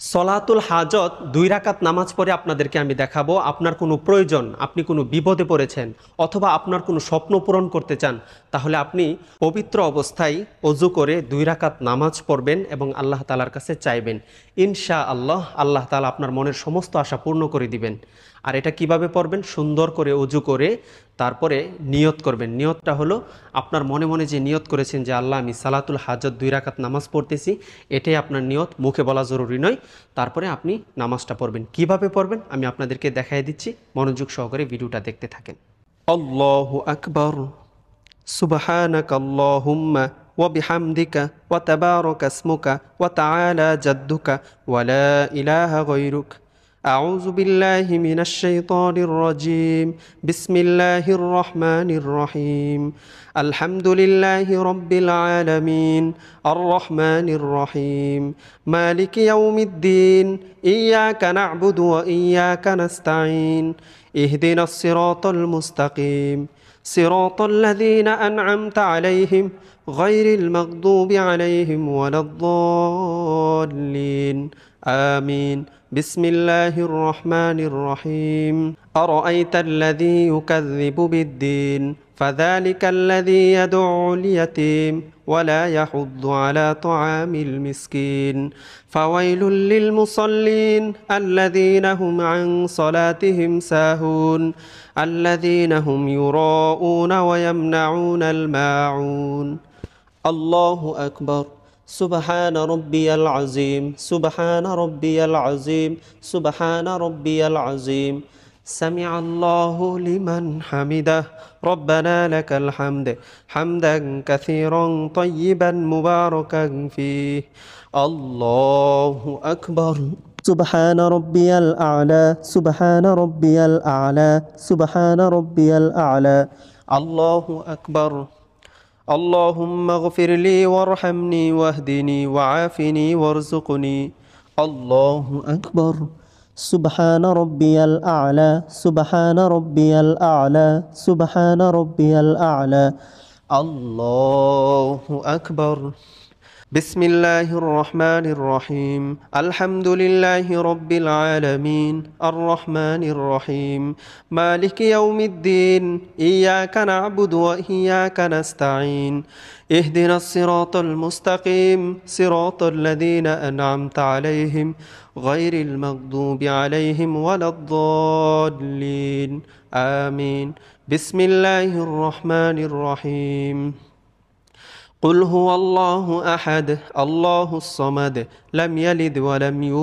সলাতুল হাজত 2 রাকাত নামাজ পড়ে আপনাদেরকে আমি দেখাবো। আপনার কোনো প্রয়োজন, আপনি কোনো বিপদে পড়েছেন অথবা আপনার কোনো স্বপ্ন পূরণ করতে চান, তাহলে আপনি পবিত্র অবস্থায় অজু করে 2 রাকাত নামাজ পড়বেন এবং আল্লাহ তাআলার কাছে চাইবেন। ইনশাআল্লাহ আল্লাহ তাআলা আপনার মনের সমস্ত আশা পূর্ণ করে দিবেন। আর এটা কিভাবে পড়বেন? সুন্দর করে অজু করে তারপরে নিয়ত করবেন। নিয়তটা হলো আপনার মনে মনে যে নিয়ত করেছেন যে আল্লাহ আমি সালাতুল হাজত 2 রাকাত নামাজ পড়তেছি, এটাই আপনার নিয়ত, মুখে বলা জরুরি নয়। তারপরে আপনি নামাজটা পড়বেন। কিভাবে পড়বেন আমি আপনাদেরকে দেখাই দিচ্ছি, মনোযোগ সহকারে ভিডিওটা দেখতে থাকেন। আল্লাহু আকবার, সুবহানাকা আল্লাহুম্মা ওয়া বিহামদিকা ওয়া তাবারাকা ইসমুকা ওয়া তাআলা জাদ্দুকা ওয়া লা ইলাহা গায়রুক। আউযু বিল্লাহি মিনাশ শাইতানির রাজীম। বিসমিল্লাহির রহমানির রহিম। আলহামদুলিল্লাহি রাব্বিল আলামিন আর রহমানির রহিম মালিকি ইয়াউমিদ্দিন ইয়্যাকা না'বুদু ওয়া ইয়্যাকা নাস্তাঈন ইহদিনাস সিরাতাল মুস্তাকিম সিরাতাল লাযীনা আন'আমতা আলাইহিম গায়রিল মাগদুবি আলাইহিম ওয়ালাদ-দাল্লিন আমিন। বিসমিল্লাহির রহমানির রহিম। আরাআইতাল্লাযী ইউকাযযিবু বিদ্দীন ফাযালিকা আল্লাযী ইয়াদউল ইয়াতীম ওয়া লা ইয়াহুদ্দু আলা তুআমিল মিসকিন ফাওয়াইলুল লিল মুসাল্লিন আল্লাযীনা হুম আন সালাতিহিম সাহুন আল্লাযীনা হুম ইউরাউনা ওয়া ইয়ামনাউনাল মাউন। আল্লাহু আকবার। সুবহান রব্বিয়াল আযীম, সুবহান রব্বিয়াল আযীম, সুবহান রব্বিয়াল আযীম। সামিআল্লাহু লিমান হামিদাহ, রব্বানা লাকাল হামদ, হামদান কাসীরান তাইয়িবান মুবারাকান ফীহ। আল্লাহু আকবার। সুবহান রব্বিয়াল আ'লা, সুবহান রব্বিয়াল আ'লা, সুবহান রব্বিয়াল আ'লা। আল্লাহু আকবার। اللهم اغفر لي وارحمني واهدني وعافني وارزقني. الله أكبر. سبحان ربي الأعلى، سبحان ربي الأعلى، سبحان ربي الأعلى. الله أكبر. بسم الله الرحمن الرحيم. الحمد لله رب العالمين الرحمن الرحيم مالك يوم الدين إياك نعبد وإياك نستعين اهدنا الصراط المستقيم صراط الذين أنعمت عليهم غير المغضوب عليهم ولا الضالين آمين. بسم الله الرحمن الرحيم. قل هو الله أحد الله الصمد لم يلد ولم يولد